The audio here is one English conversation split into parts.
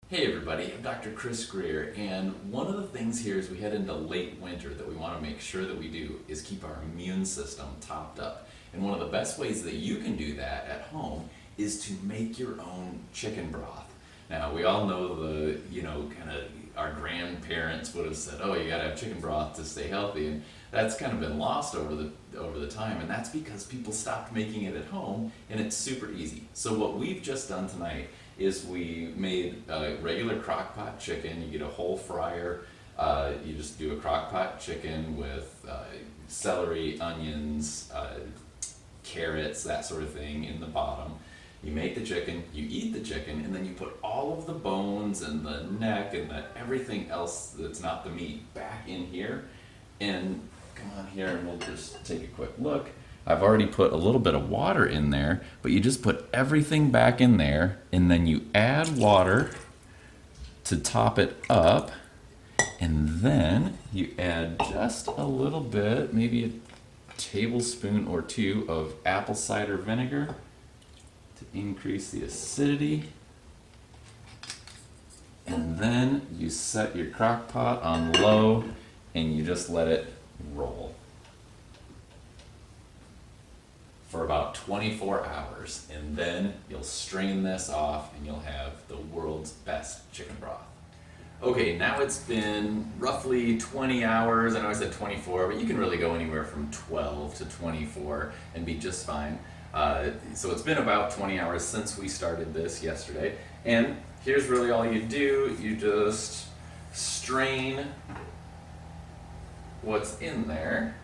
Hey everybody, I'm Dr. Chris Grier, and one of the things here as we head into late winter that we want to make sure that we do is keep our immune system topped up. And one of the best ways that you can do that at home is to make your own chicken broth. Now, we all know kind of our grandparents would have said, oh, you gotta have chicken broth to stay healthy, and that's kind of been lost over the time, and that's because people stopped making it at home, and it's super easy. So what we've just done tonight is we made a regular crock pot chicken. You get a whole fryer. You just do a crock pot chicken with celery, onions, carrots, that sort of thing in the bottom. You make the chicken, you eat the chicken, and then you put all of the bones and the neck and everything else that's not the meat back in here. And come on here and we'll just take a quick look. I've already put a little bit of water in there, but you just put everything back in there and then you add water to top it up, and then you add just a little bit, maybe a tablespoon or two of apple cider vinegar to increase the acidity. And then you set your crock pot on low and you just let it roll for about 24 hours, and then you'll strain this off and you'll have the world's best chicken broth. Okay, now it's been roughly 20 hours. I know I said 24, but you can really go anywhere from 12 to 24 and be just fine. So it's been about 20 hours since we started this yesterday, and here's really all you do. You just strain what's in there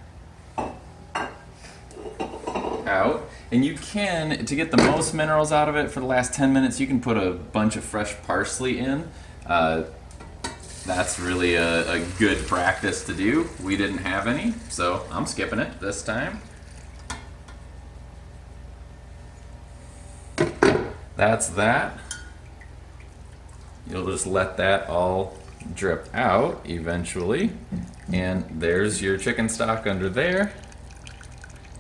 out, and you can, to get the most minerals out of it for the last 10 minutes, you can put a bunch of fresh parsley in. That's really a good practice to do. We didn't have any, so I'm skipping it this time. That's that. You'll just let that all drip out eventually, and there's your chicken stock under there.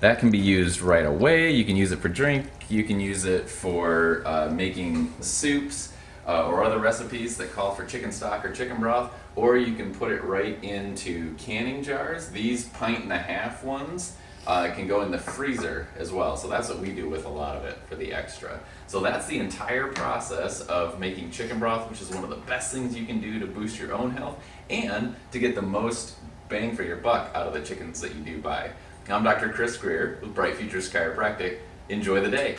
That can be used right away. You can use it for drink. You can use it for making soups or other recipes that call for chicken stock or chicken broth, or you can put it right into canning jars. These 1.5 ones can go in the freezer as well. So that's what we do with a lot of it for the extra. So that's the entire process of making chicken broth, which is one of the best things you can do to boost your own health and to get the most bang for your buck out of the chickens that you do buy. I'm Dr. Chris Grier with Bright Futures Chiropractic. Enjoy the day.